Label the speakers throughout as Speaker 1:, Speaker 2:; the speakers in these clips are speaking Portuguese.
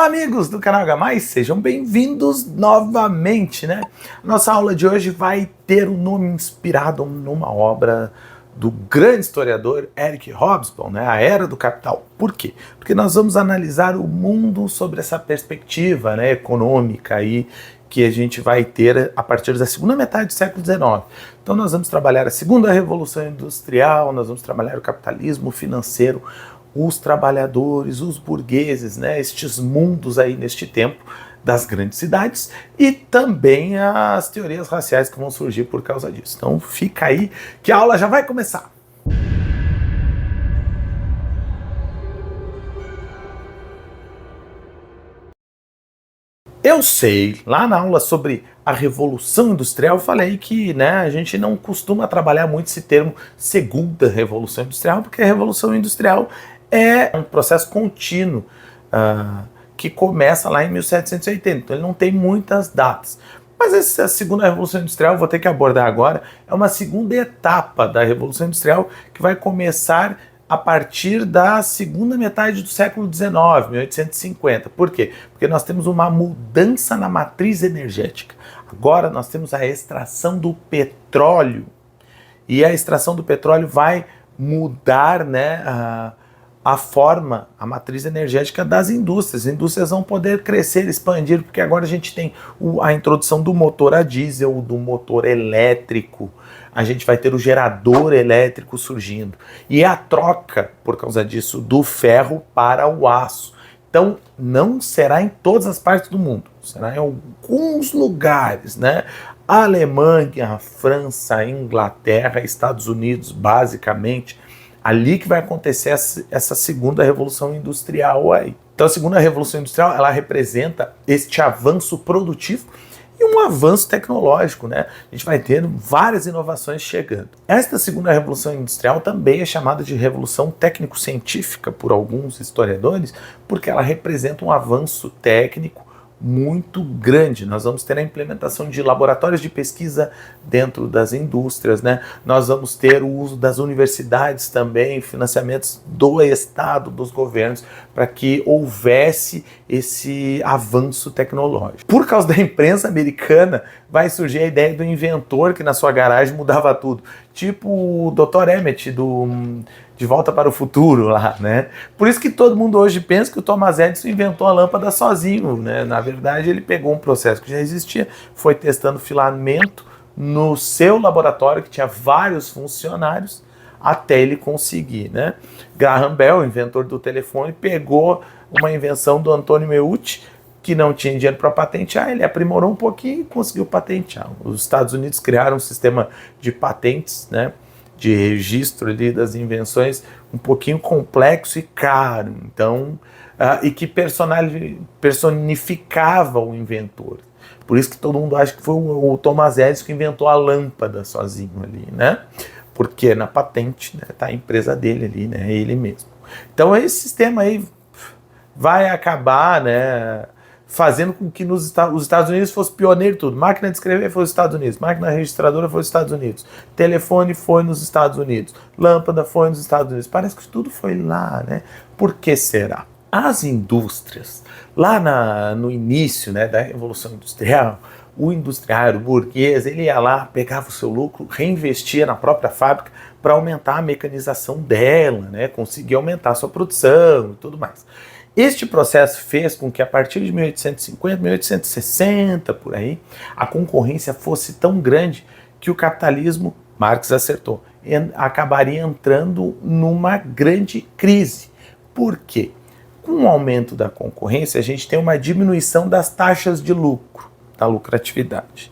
Speaker 1: Olá, amigos do canal H+, sejam bem-vindos novamente, né? Nossa aula de hoje vai ter um nome inspirado numa obra do grande historiador Eric Hobsbawm, né? A Era do Capital. Por quê? Porque nós vamos analisar o mundo sobre essa perspectiva, né, econômica aí, que a gente vai ter a partir da segunda metade do século XIX. Então nós vamos trabalhar a segunda revolução industrial, nós vamos trabalhar o capitalismo financeiro, os trabalhadores, os burgueses, né, estes mundos aí neste tempo das grandes cidades e também as teorias raciais que vão surgir por causa disso. Então fica aí que a aula já vai começar. Eu sei, lá na aula sobre a Revolução Industrial, eu falei que, né, a gente não costuma trabalhar muito esse termo segunda Revolução Industrial, porque a Revolução Industrial é um processo contínuo que começa lá em 1780, então ele não tem muitas datas. Mas essa segunda Revolução Industrial, eu vou ter que abordar agora, é uma segunda etapa da Revolução Industrial que vai começar a partir da segunda metade do século XIX, 1850. Por quê? Porque nós temos uma mudança na matriz energética. Agora nós temos a extração do petróleo. E a extração do petróleo vai mudar, né, a forma, a matriz energética das indústrias. As indústrias vão poder crescer, expandir, porque agora a gente tem a introdução do motor a diesel, do motor elétrico, a gente vai ter o gerador elétrico surgindo. E a troca, por causa disso, do ferro para o aço. Então, não será em todas as partes do mundo, será em alguns lugares, né? A Alemanha, França, Inglaterra, Estados Unidos, basicamente, ali que vai acontecer essa segunda revolução industrial aí. Então a segunda revolução industrial, ela representa este avanço produtivo e um avanço tecnológico, né? A gente vai ter várias inovações chegando. Esta segunda revolução industrial também é chamada de revolução técnico-científica por alguns historiadores, porque ela representa um avanço técnico muito grande. Nós vamos ter a implementação de laboratórios de pesquisa dentro das indústrias, né? Nós vamos ter o uso das universidades também, financiamentos do Estado, dos governos, para que houvesse esse avanço tecnológico. Por causa da imprensa americana, vai surgir a ideia do inventor que na sua garagem mudava tudo. Tipo o Dr. Emmett De Volta para o Futuro lá, né? Por isso que todo mundo hoje pensa que o Thomas Edison inventou a lâmpada sozinho, né? Na verdade, ele pegou um processo que já existia, foi testando filamento no seu laboratório, que tinha vários funcionários, até ele conseguir, né? Graham Bell, inventor do telefone, pegou uma invenção do Antônio Meucci, que não tinha dinheiro para patentear, ele aprimorou um pouquinho e conseguiu patentear. Os Estados Unidos criaram um sistema de patentes, né, de registro ali das invenções um pouquinho complexo e caro, então, e que personificava o inventor. Por isso que todo mundo acha que foi o Thomas Edison que inventou a lâmpada sozinho ali, né? Porque na patente, né, tá a empresa dele ali, né, ele mesmo. Então esse sistema aí vai acabar, né, fazendo com que os Estados Unidos fosse pioneiro em tudo. Máquina de escrever foi os Estados Unidos, máquina registradora foi os Estados Unidos, telefone foi nos Estados Unidos, lâmpada foi nos Estados Unidos. Parece que tudo foi lá, né? Por que será? As indústrias, lá no início, né, da Revolução Industrial, o industriário, o burguês, ele ia lá, pegava o seu lucro, reinvestia na própria fábrica para aumentar a mecanização dela, né, conseguir aumentar a sua produção e tudo mais. Este processo fez com que a partir de 1850, 1860, por aí, a concorrência fosse tão grande que o capitalismo, Marx acertou, acabaria entrando numa grande crise. Por quê? Com o aumento da concorrência, a gente tem uma diminuição das taxas de lucro, da lucratividade.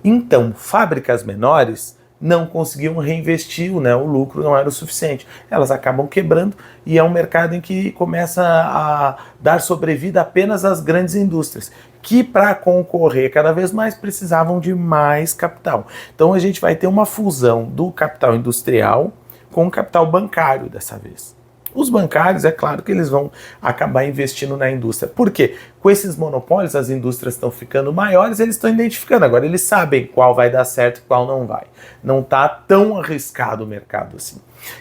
Speaker 1: Então, fábricas menores não conseguiam reinvestir, né? O lucro não era o suficiente. Elas acabam quebrando e é um mercado em que começa a dar sobrevida apenas às grandes indústrias, que para concorrer cada vez mais precisavam de mais capital. Então a gente vai ter uma fusão do capital industrial com o capital bancário dessa vez. Os bancários, é claro que eles vão acabar investindo na indústria. Por quê? Com esses monopólios, as indústrias estão ficando maiores, eles estão identificando. Agora, eles sabem qual vai dar certo e qual não vai. Não está tão arriscado o mercado assim.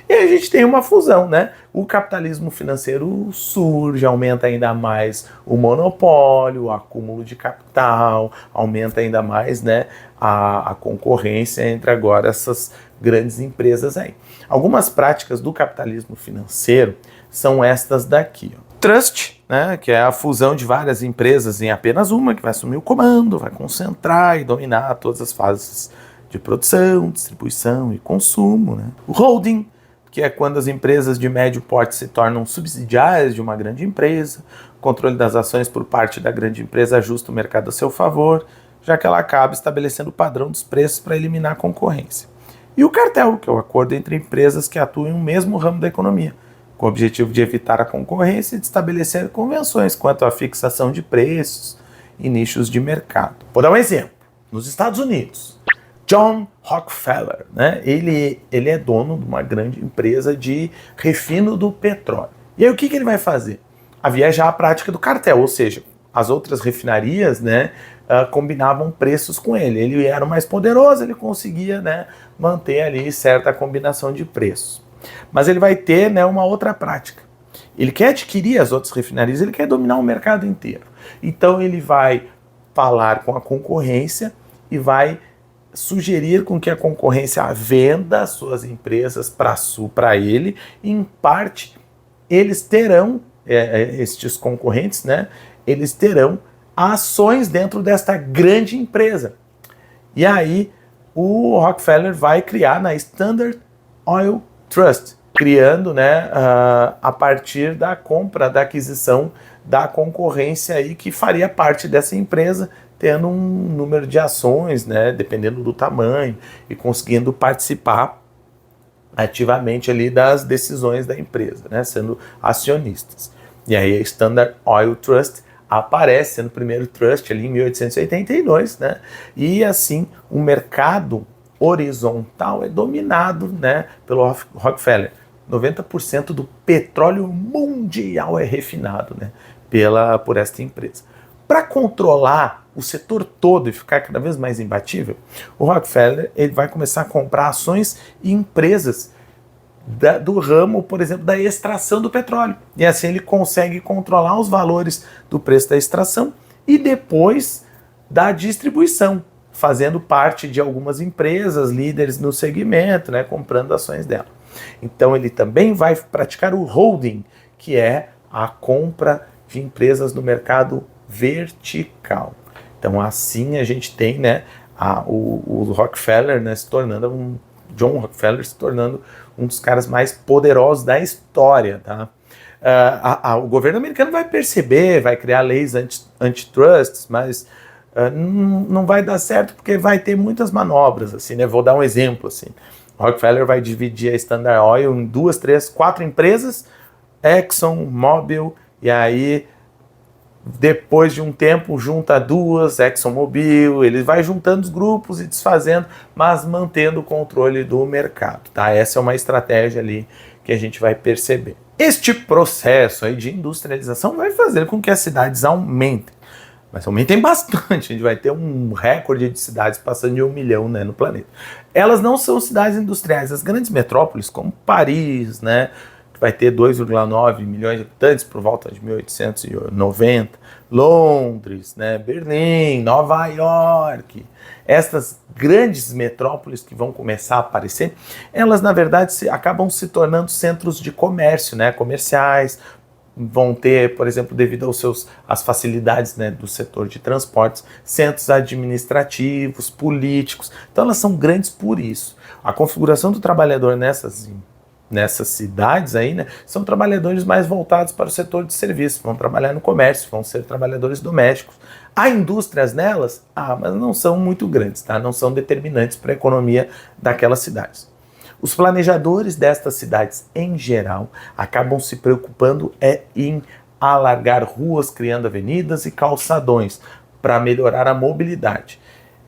Speaker 1: E aí a gente tem uma fusão, né? O capitalismo financeiro surge, aumenta ainda mais o monopólio, o acúmulo de capital, aumenta ainda mais, né, a concorrência entre agora essas grandes empresas aí. Algumas práticas do capitalismo financeiro são estas daqui, ó. Trust, né, que é a fusão de várias empresas em apenas uma, que vai assumir o comando, vai concentrar e dominar todas as fases de produção, distribuição e consumo, né? O holding, que é quando as empresas de médio porte se tornam subsidiárias de uma grande empresa, o controle das ações por parte da grande empresa ajusta o mercado a seu favor, já que ela acaba estabelecendo o padrão dos preços para eliminar a concorrência. E o cartel, que é o acordo entre empresas que atuam em um mesmo ramo da economia, com o objetivo de evitar a concorrência e de estabelecer convenções quanto à fixação de preços e nichos de mercado. Vou dar um exemplo. Nos Estados Unidos, John Rockefeller, né? Ele é dono de uma grande empresa de refino do petróleo. E aí o que ele vai fazer? Havia já a prática do cartel, ou seja, as outras refinarias, né, combinavam preços com ele. Ele era o mais poderoso, ele conseguia, né, manter ali certa combinação de preços. Mas ele vai ter, né, uma outra prática. Ele quer adquirir as outras refinarias, ele quer dominar o mercado inteiro. Então ele vai falar com a concorrência e vai sugerir com que a concorrência venda as suas empresas para ele. E, em parte, eles terão, estes concorrentes, né, eles terão ações dentro desta grande empresa. E aí o Rockefeller vai criar na Standard Oil Trust, criando, né, a partir da compra, da aquisição da concorrência aí que faria parte dessa empresa, tendo um número de ações, né, dependendo do tamanho, e conseguindo participar ativamente ali das decisões da empresa, né, sendo acionistas. E aí a Standard Oil Trust aparece sendo o primeiro trust ali em 1882, né, e assim o mercado horizontal é dominado, né, pelo Rockefeller. 90% do petróleo mundial é refinado, né, por esta empresa. Para controlar o setor todo e ficar cada vez mais imbatível, o Rockefeller ele vai começar a comprar ações e empresas do ramo, por exemplo, da extração do petróleo. E assim ele consegue controlar os valores do preço da extração e depois da distribuição, fazendo parte de algumas empresas líderes no segmento, né, comprando ações dela. Então ele também vai praticar o holding, que é a compra de empresas no mercado vertical. Então assim a gente tem, né, o Rockefeller, né, John Rockefeller se tornando um dos caras mais poderosos da história, tá? O governo americano vai perceber, vai criar leis antitrust, mas não vai dar certo porque vai ter muitas manobras, assim, né? Vou dar um exemplo, assim. Rockefeller vai dividir a Standard Oil em 2, 3, 4 empresas, Exxon, Mobil, e aí depois de um tempo junta duas, ExxonMobil, ele vai juntando os grupos e desfazendo, mas mantendo o controle do mercado, tá? Essa é uma estratégia ali que a gente vai perceber. Este processo aí de industrialização vai fazer com que as cidades aumentem, mas aumentem bastante. A gente vai ter um recorde de cidades passando de 1 milhão, né, no planeta. Elas não são cidades industriais, as grandes metrópoles como Paris, né, vai ter 2,9 milhões de habitantes por volta de 1890, Londres, né, Berlim, Nova York, estas grandes metrópoles que vão começar a aparecer, elas na verdade acabam se tornando centros de comércio, né, comerciais, vão ter, por exemplo, devido às facilidades, né, do setor de transportes, centros administrativos, políticos, então elas são grandes por isso. A configuração do trabalhador nessas cidades aí, né, são trabalhadores mais voltados para o setor de serviços, vão trabalhar no comércio, vão ser trabalhadores domésticos. Há indústrias nelas? Mas não são muito grandes, tá? Não são determinantes para a economia daquelas cidades. Os planejadores destas cidades, em geral, acabam se preocupando em alargar ruas, criando avenidas e calçadões para melhorar a mobilidade.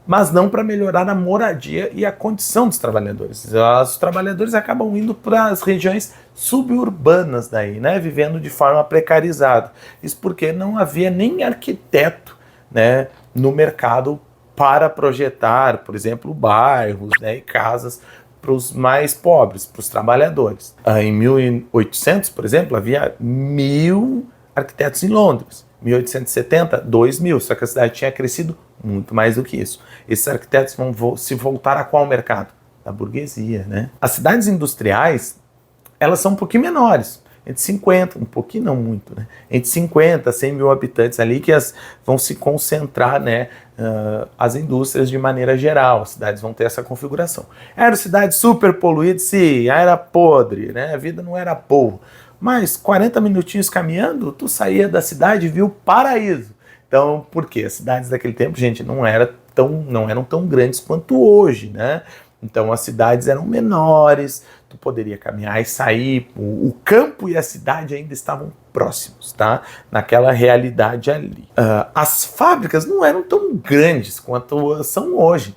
Speaker 1: mas não para melhorar a moradia e a condição dos trabalhadores. Os trabalhadores acabam indo para as regiões suburbanas daí, né, vivendo de forma precarizada. Isso porque não havia nem arquiteto, né, no mercado para projetar, por exemplo, bairros, né, e casas para os mais pobres, para os trabalhadores. Em 1800, por exemplo, havia 1.000 arquitetos em Londres. 1870, 2.000, só que a cidade tinha crescido muito mais do que isso. Esses arquitetos vão se voltar a qual mercado? Da burguesia, né? As cidades industriais, elas são um pouquinho menores, entre 50, um pouquinho não muito, né? Entre 50 a 100 mil habitantes ali que vão se concentrar, né, as indústrias de maneira geral. As cidades vão ter essa configuração. Eram cidades super poluídas, sim, era podre, né? A vida não era boa. Mas 40 minutinhos caminhando, tu saía da cidade e viu o paraíso. Então, por quê? As cidades daquele tempo, gente, não eram tão grandes quanto hoje, né? Então as cidades eram menores, tu poderia caminhar e sair, o campo e a cidade ainda estavam próximos, tá? Naquela realidade ali. As fábricas não eram tão grandes quanto são hoje.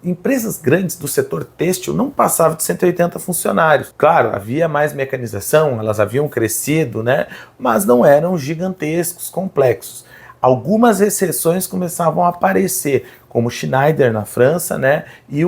Speaker 1: Empresas grandes do setor têxtil não passavam de 180 funcionários. Claro, havia mais mecanização, elas haviam crescido, né? Mas não eram gigantescos, complexos. Algumas exceções começavam a aparecer, como Schneider na França, né? E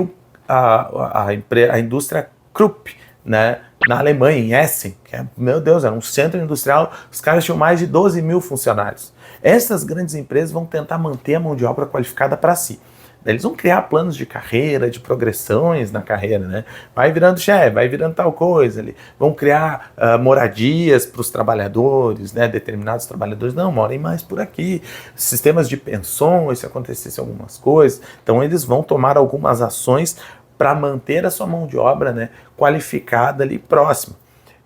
Speaker 1: a indústria Krupp, né, na Alemanha, em Essen, que meu Deus, era um centro industrial, os caras tinham mais de 12.000 funcionários. Essas grandes empresas vão tentar manter a mão de obra qualificada para si. Eles vão criar planos de carreira, de progressões na carreira, né? Vai virando chefe, vai virando tal coisa. Vão criar moradias para os trabalhadores, né? Determinados trabalhadores não morem mais por aqui. Sistemas de pensões, se acontecesse algumas coisas. Então eles vão tomar algumas ações para manter a sua mão de obra, né, qualificada ali próxima.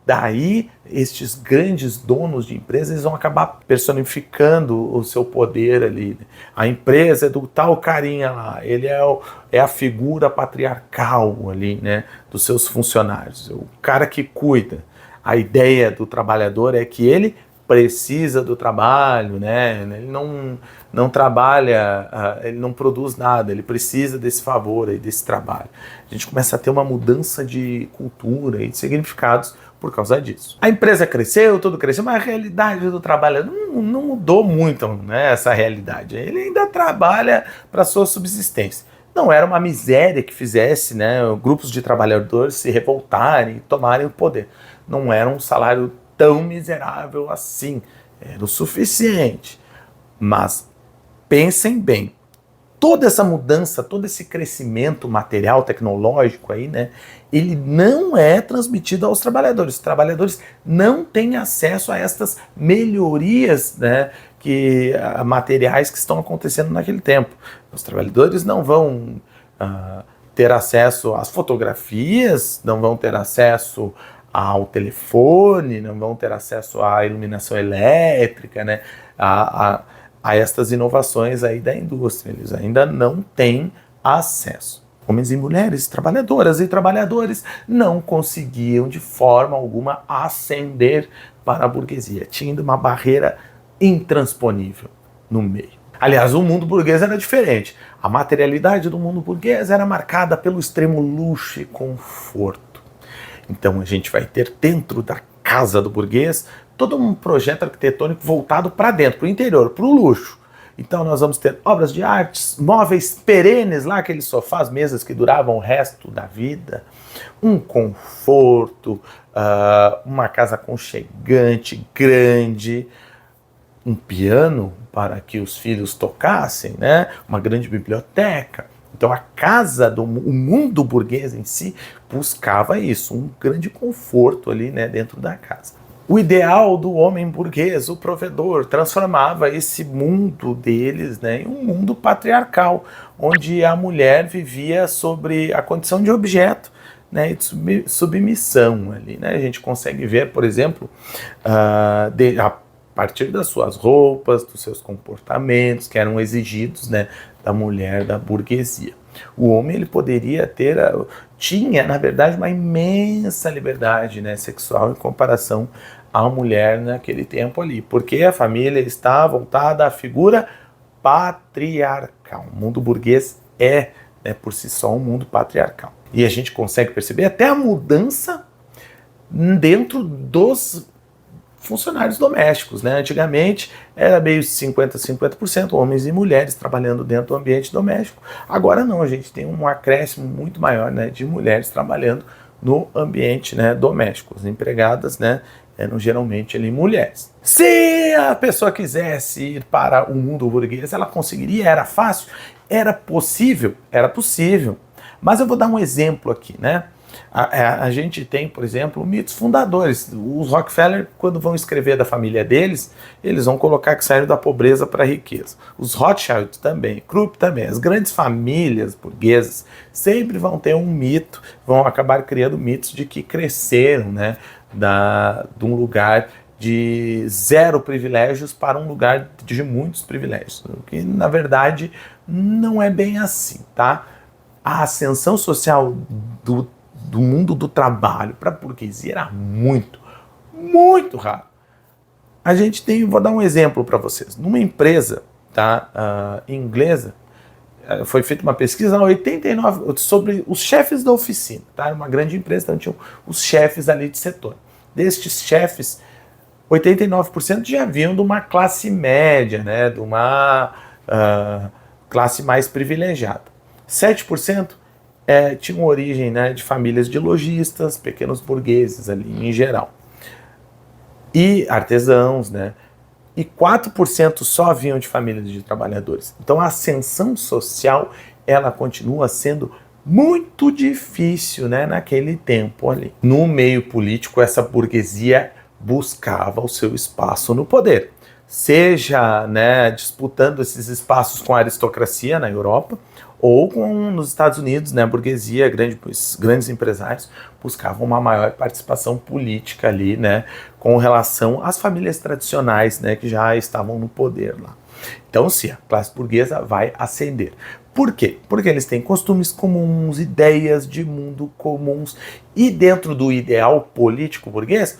Speaker 1: Daí, estes grandes donos de empresas vão acabar personificando o seu poder ali. A empresa é do tal carinha lá, ele é a figura patriarcal ali, né, dos seus funcionários, o cara que cuida. A ideia do trabalhador é que ele precisa do trabalho, né? Ele não trabalha, ele não produz nada, ele precisa desse favor aí, desse trabalho. A gente começa a ter uma mudança de cultura e de significados por causa disso. A empresa cresceu, tudo cresceu, mas a realidade do trabalhador não mudou muito, né, essa realidade. Ele ainda trabalha para sua subsistência. Não era uma miséria que fizesse, né, grupos de trabalhadores se revoltarem e tomarem o poder. Não era um salário tão miserável assim, era o suficiente. Mas pensem bem, toda essa mudança, todo esse crescimento material, tecnológico aí, né, ele não é transmitido aos trabalhadores. Os trabalhadores não têm acesso a estas melhorias, né, materiais que estão acontecendo naquele tempo. Os trabalhadores não vão ter acesso às fotografias, não vão ter acesso ao telefone, não vão ter acesso à iluminação elétrica, né, a estas inovações aí da indústria. Eles ainda não têm acesso. Homens e mulheres, trabalhadoras e trabalhadores, não conseguiam de forma alguma ascender para a burguesia. Tinha ainda uma barreira intransponível no meio. Aliás, o mundo burguês era diferente. A materialidade do mundo burguês era marcada pelo extremo luxo e conforto. Então a gente vai ter dentro da casa do burguês todo um projeto arquitetônico voltado para dentro, para o interior, para o luxo. Então nós vamos ter obras de artes, móveis perenes lá, aqueles sofás, mesas que duravam o resto da vida, um conforto, uma casa aconchegante, grande, um piano para que os filhos tocassem, né? Uma grande biblioteca. Então a casa, o mundo burguês em si, buscava isso, um grande conforto ali, né, dentro da casa. O ideal do homem burguês, o provedor, transformava esse mundo deles, né, em um mundo patriarcal, onde a mulher vivia sobre a condição de objeto, né, de submissão ali, né? A gente consegue ver, por exemplo, a partir das suas roupas, dos seus comportamentos que eram exigidos, né, da mulher da burguesia. O homem ele poderia tinha, na verdade, uma imensa liberdade, né, sexual em comparação à mulher naquele tempo ali, porque a família está voltada à figura patriarcal. O mundo burguês é, né, por si só, um mundo patriarcal. E a gente consegue perceber até a mudança dentro dos funcionários domésticos, né? Antigamente era meio 50-50%, homens e mulheres trabalhando dentro do ambiente doméstico. Agora não, a gente tem um acréscimo muito maior, né, de mulheres trabalhando no ambiente, né, doméstico. As empregadas, né, eram geralmente ali mulheres. Se a pessoa quisesse ir para o mundo burguês, ela conseguiria? Era fácil? Era possível? Era possível. Mas eu vou dar um exemplo aqui, né? A gente tem, por exemplo, mitos fundadores. Os Rockefeller, quando vão escrever da família deles, eles vão colocar que saíram da pobreza para a riqueza. Os Rothschild também, Krupp também. As grandes famílias burguesas sempre vão ter um mito, vão acabar criando mitos de que cresceram, né, de um lugar de zero privilégios para um lugar de muitos privilégios. O que, na verdade, não é bem assim, tá? A ascensão social do mundo do trabalho para a burguesia era muito, muito raro. A gente tem, vou dar um exemplo para vocês. Numa empresa, tá, inglesa, foi feita uma pesquisa 89 sobre os chefes da oficina, tá? Uma grande empresa, então tinham os chefes ali de setor. Destes chefes, 89% já vinham de uma classe média, né, de uma classe mais privilegiada. 7% tinham origem, né, de famílias de lojistas, pequenos burgueses ali em geral. E artesãos, né? E 4% só vinham de famílias de trabalhadores. Então a ascensão social, ela continua sendo muito difícil, né, naquele tempo ali. No meio político, essa burguesia buscava o seu espaço no poder. Seja, né, disputando esses espaços com a aristocracia na Europa, ou nos Estados Unidos, né, a burguesia, grandes empresários buscavam uma maior participação política ali, né, com relação às famílias tradicionais, né, que já estavam no poder lá. Então, sim, a classe burguesa vai ascender. Por quê? Porque eles têm costumes comuns, ideias de mundo comuns, e dentro do ideal político burguês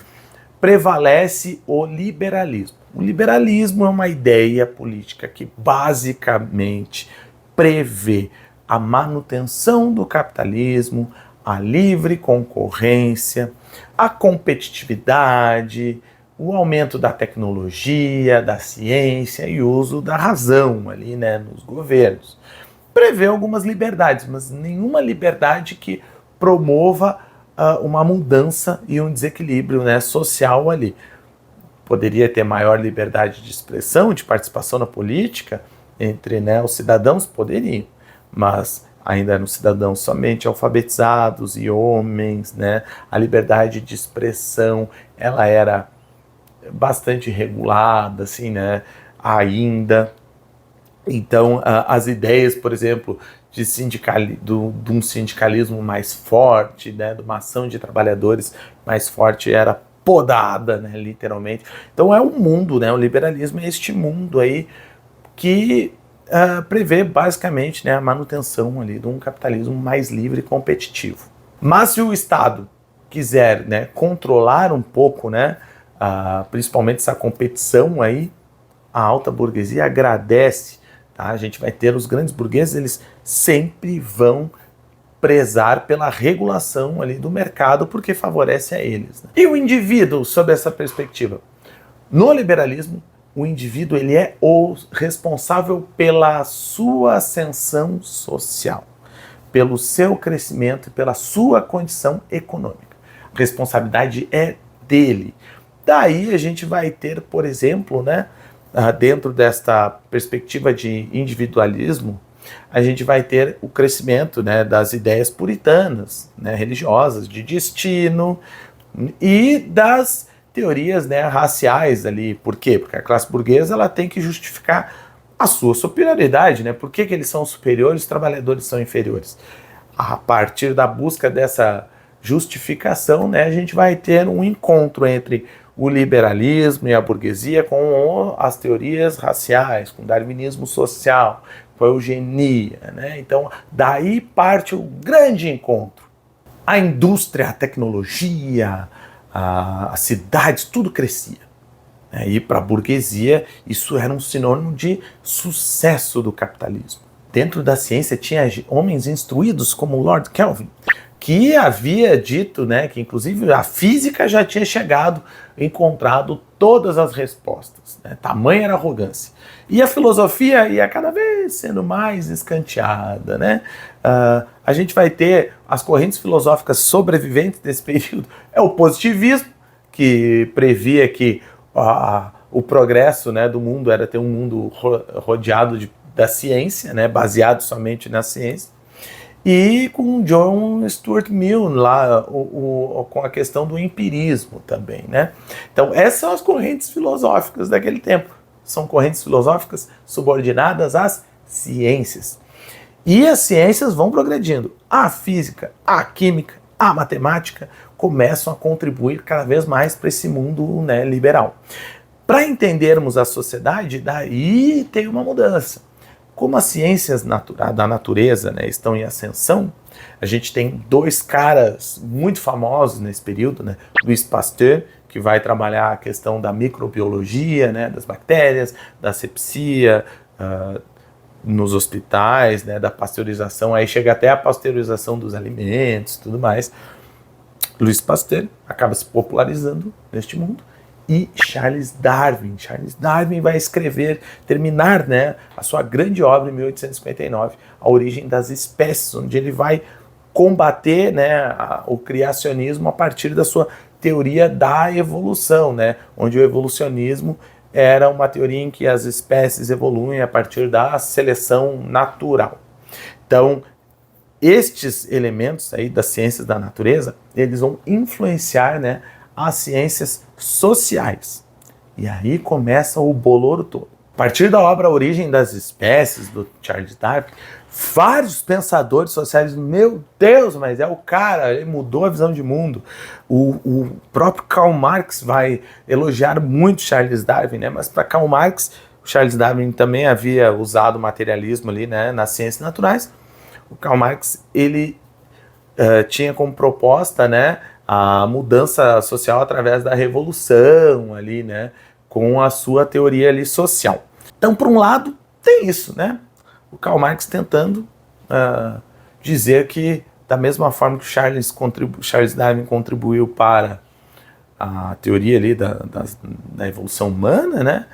Speaker 1: prevalece o liberalismo. O liberalismo é uma ideia política que basicamente prevê a manutenção do capitalismo, a livre concorrência, a competitividade, o aumento da tecnologia, da ciência e uso da razão ali, né, nos governos. Prevê algumas liberdades, mas nenhuma liberdade que promova uma mudança e um desequilíbrio, né, social ali. Poderia ter maior liberdade de expressão, de participação na política entre, né, os cidadãos, poderiam, mas ainda eram cidadãos somente alfabetizados e homens, né? A liberdade de expressão, ela era bastante regulada, assim, né? Ainda. Então, as ideias, por exemplo, de um sindicalismo mais forte, né, de uma ação de trabalhadores mais forte, era podada, né, literalmente. Então é um mundo, né, o liberalismo é este mundo aí que prevê basicamente, né, a manutenção ali de um capitalismo mais livre e competitivo. Mas se o Estado quiser, né, controlar um pouco, né, principalmente essa competição aí, a alta burguesia agradece. Tá? A gente vai ter os grandes burgueses, eles sempre vão prezar pela regulação ali do mercado porque favorece a eles. Né? E o indivíduo, sob essa perspectiva? No liberalismo, o indivíduo ele é o responsável pela sua ascensão social, pelo seu crescimento e pela sua condição econômica. A responsabilidade é dele. Daí a gente vai ter, por exemplo, né, dentro desta perspectiva de individualismo, a gente vai ter o crescimento, né, das ideias puritanas, né, religiosas, de destino e das teorias, né, raciais ali. Por quê? Porque a classe burguesa ela tem que justificar a sua superioridade. Né? Por que eles são superiores e os trabalhadores são inferiores? A partir da busca dessa justificação, né, a gente vai ter um encontro entre o liberalismo e a burguesia com as teorias raciais, com o darwinismo social, com a eugenia. Né? Então, daí parte o grande encontro. A indústria, a tecnologia, as cidades, tudo crescia. E para a burguesia, isso era um sinônimo de sucesso do capitalismo. dentro da ciência tinha homens instruídos como Lord Kelvin, que havia dito, né, que inclusive a física já tinha chegado, encontrado todas as respostas, né? Tamanha era a arrogância. E a filosofia ia cada vez sendo mais escanteada, né? A gente vai ter as correntes filosóficas sobreviventes desse período. É o positivismo, que previa que o progresso, né, do mundo era ter um mundo rodeado da ciência, né, baseado somente na ciência. E com John Stuart Mill lá, com a questão do empirismo também, né? Então essas são as correntes filosóficas daquele tempo. São correntes filosóficas subordinadas às ciências. E as ciências vão progredindo. A física, a química, a matemática começam a contribuir cada vez mais para esse mundo, né, liberal. Para entendermos a sociedade, daí tem uma mudança. Como as ciências da natureza, né, estão em ascensão, a gente tem dois caras muito famosos nesse período, né? Louis Pasteur, que vai trabalhar a questão da microbiologia, né, das bactérias, da asepsia, nos hospitais, né, da pasteurização, aí chega até a pasteurização dos alimentos e tudo mais. Louis Pasteur acaba se popularizando neste mundo. E Charles Darwin. Charles Darwin vai terminar, né, a sua grande obra em 1859, A Origem das Espécies, onde ele vai combater, né, o criacionismo a partir da sua teoria da evolução, né, onde o evolucionismo era uma teoria em que as espécies evoluem a partir da seleção natural. Então, estes elementos aí das ciências da natureza, eles vão influenciar, né, as ciências sociais. E aí começa o bolor todo. A partir da obra A Origem das Espécies, do Charles Darwin, vários pensadores sociais, meu Deus, mas é o cara, ele mudou a visão de mundo. O próprio Karl Marx vai elogiar muito Charles Darwin, né? Mas para Karl Marx, o Charles Darwin também havia usado o materialismo ali, né, nas ciências naturais. O Karl Marx, ele tinha como proposta, né, a mudança social através da revolução ali, né, com a sua teoria ali social. Então, por um lado, tem isso, né, o Karl Marx tentando dizer que, da mesma forma que o Charles Darwin contribuiu para a teoria ali da evolução humana, né,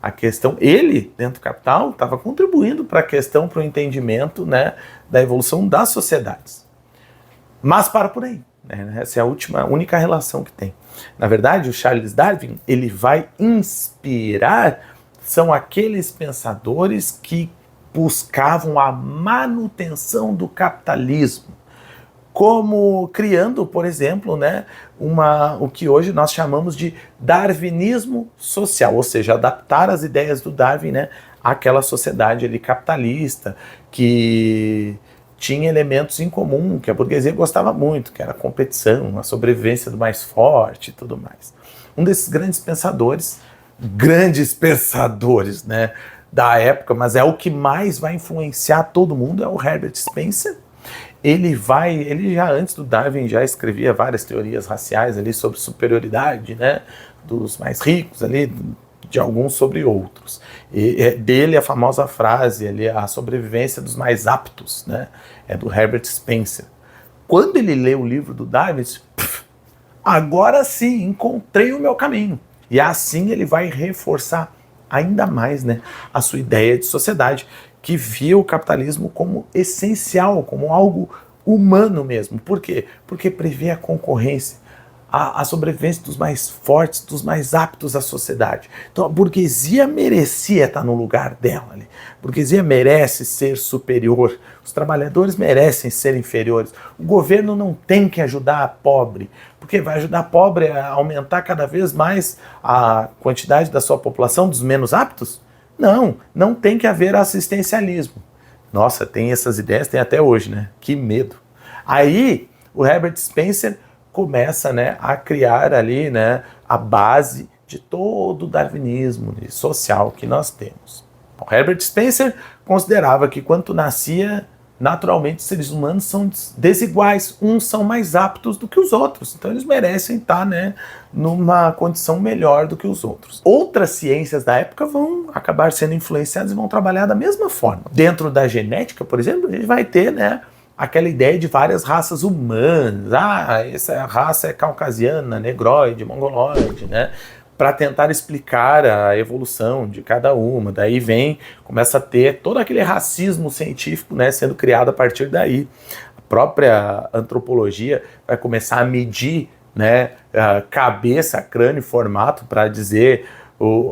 Speaker 1: a questão, ele, dentro do Capital, estava contribuindo para a questão, para o entendimento, né, da evolução das sociedades. Mas para por aí. Essa é a única relação que tem. Na verdade, o Charles Darwin, ele vai inspirar, são aqueles pensadores que buscavam a manutenção do capitalismo, como criando, por exemplo, né, o que hoje nós chamamos de darwinismo social, ou seja, adaptar as ideias do Darwin, né, àquela sociedade ali capitalista, que tinha elementos em comum, que a burguesia gostava muito, que era a competição, a sobrevivência do mais forte e tudo mais. Um desses grandes pensadores, né, da época, mas é o que mais vai influenciar todo mundo, é o Herbert Spencer. Ele já antes do Darwin já escrevia várias teorias raciais ali sobre superioridade, né, dos mais ricos ali, de alguns sobre outros. E dele a famosa frase ali, a sobrevivência dos mais aptos, né, é do Herbert Spencer. Quando ele lê o livro do Darwin, agora sim, encontrei o meu caminho. E assim ele vai reforçar ainda mais, né, a sua ideia de sociedade, que via o capitalismo como essencial, como algo humano mesmo. Por quê? Porque prevê a concorrência, a sobrevivência dos mais fortes, dos mais aptos à sociedade. Então a burguesia merecia estar no lugar dela ali. A burguesia merece ser superior, os trabalhadores merecem ser inferiores. O governo não tem que ajudar a pobre, porque vai ajudar a pobre a aumentar cada vez mais a quantidade da sua população, dos menos aptos? Não tem que haver assistencialismo. Nossa, tem essas ideias, tem até hoje, né? Que medo. Aí o Herbert Spencer começa, né, a criar ali, né, a base de todo o darwinismo social que nós temos. O Herbert Spencer considerava que quando nascia, naturalmente os seres humanos são desiguais, uns são mais aptos do que os outros, então eles merecem estar, né, numa condição melhor do que os outros. Outras ciências da época vão acabar sendo influenciadas e vão trabalhar da mesma forma. Dentro da genética, por exemplo, a gente vai ter, né, aquela ideia de várias raças humanas. Essa raça é caucasiana, negroide, mongoloide, né? Para tentar explicar a evolução de cada uma. Daí começa a ter todo aquele racismo científico, né, sendo criado a partir daí. A própria antropologia vai começar a medir, né, a cabeça, crânio, formato para dizer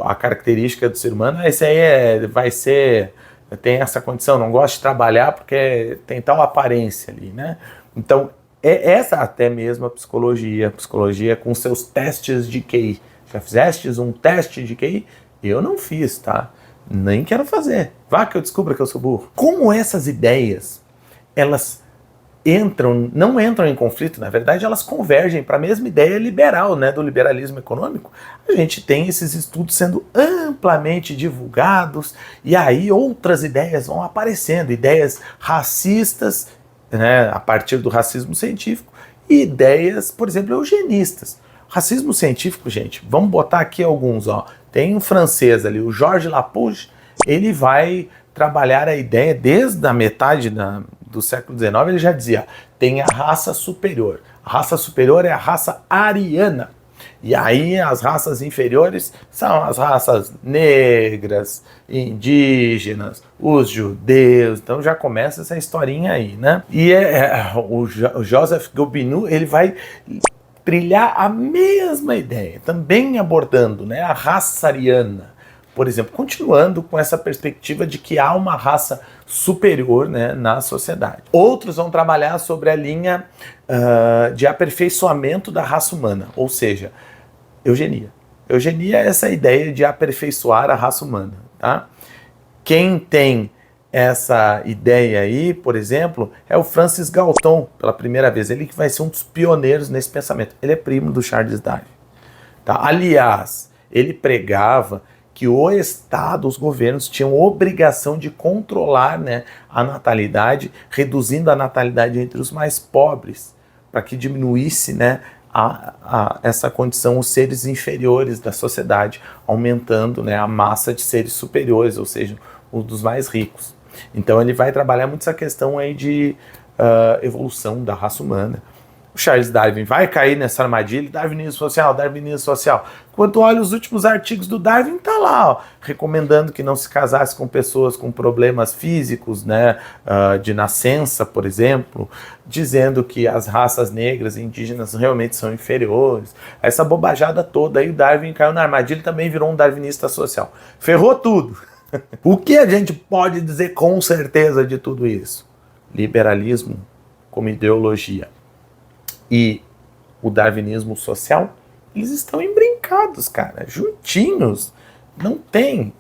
Speaker 1: a característica do ser humano. Esse aí vai ser... tem essa condição, não gosto de trabalhar porque tem tal aparência ali, né? Então, essa até mesmo a psicologia com seus testes de QI. Já fizestes um teste de QI? Eu não fiz, tá? Nem quero fazer. Vá que eu descubra que eu sou burro. Como essas ideias, elas não entram em conflito, na verdade elas convergem para a mesma ideia liberal, né, do liberalismo econômico. A gente tem esses estudos sendo amplamente divulgados e aí outras ideias vão aparecendo, ideias racistas, né, a partir do racismo científico, e ideias, por exemplo, eugenistas. Racismo científico, gente, vamos botar aqui alguns, ó. Tem um francês ali, o Georges Lapouge, ele vai trabalhar a ideia desde a metade do século XIX, ele já dizia, tem a raça superior. A raça superior é a raça ariana. E aí as raças inferiores são as raças negras, indígenas, os judeus. Então já começa essa historinha aí, né? E o Joseph Gobineau, ele vai trilhar a mesma ideia, também abordando, né, a raça ariana. Por exemplo, continuando com essa perspectiva de que há uma raça superior, né, na sociedade. Outros vão trabalhar sobre a linha de aperfeiçoamento da raça humana, ou seja, eugenia. Eugenia é essa ideia de aperfeiçoar a raça humana, tá? Quem tem essa ideia aí, por exemplo, é o Francis Galton, pela primeira vez. Ele que vai ser um dos pioneiros nesse pensamento. Ele é primo do Charles Darwin. Tá? Aliás, ele pregava que o Estado, os governos, tinham obrigação de controlar, né, a natalidade, reduzindo a natalidade entre os mais pobres, para que diminuísse, né, essa condição, os seres inferiores da sociedade, aumentando, né, a massa de seres superiores, ou seja, os dos mais ricos. Então ele vai trabalhar muito essa questão aí de evolução da raça humana. O Charles Darwin vai cair nessa armadilha, darwinismo social, darwinismo social. Quando olha os últimos artigos do Darwin, tá lá, ó, recomendando que não se casasse com pessoas com problemas físicos, né, de nascença, por exemplo, dizendo que as raças negras e indígenas realmente são inferiores. Essa bobajada toda, aí o Darwin caiu na armadilha e também virou um darwinista social. Ferrou tudo. O que a gente pode dizer com certeza de tudo isso? Liberalismo como ideologia e o darwinismo social, eles estão embrincados, cara, juntinhos. Não tem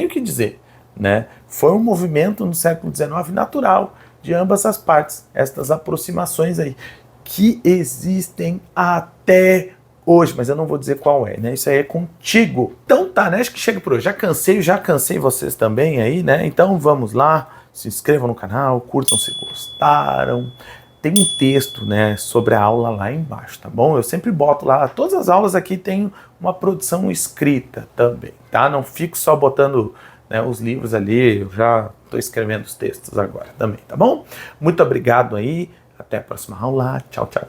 Speaker 1: o que dizer, né? Foi um movimento no século XIX natural de ambas as partes, estas aproximações aí, que existem até hoje, mas eu não vou dizer qual é, né? Isso aí é contigo. Então tá, né? Acho que chega por hoje. Já cansei vocês também aí, né? Então vamos lá, se inscrevam no canal, curtam se gostaram. Tem um texto, né, sobre a aula lá embaixo, tá bom? Eu sempre boto lá, todas as aulas aqui tem uma produção escrita também, tá? Não fico só botando, né, os livros ali, eu já estou escrevendo os textos agora também, tá bom? Muito obrigado aí, até a próxima aula, tchau, tchau.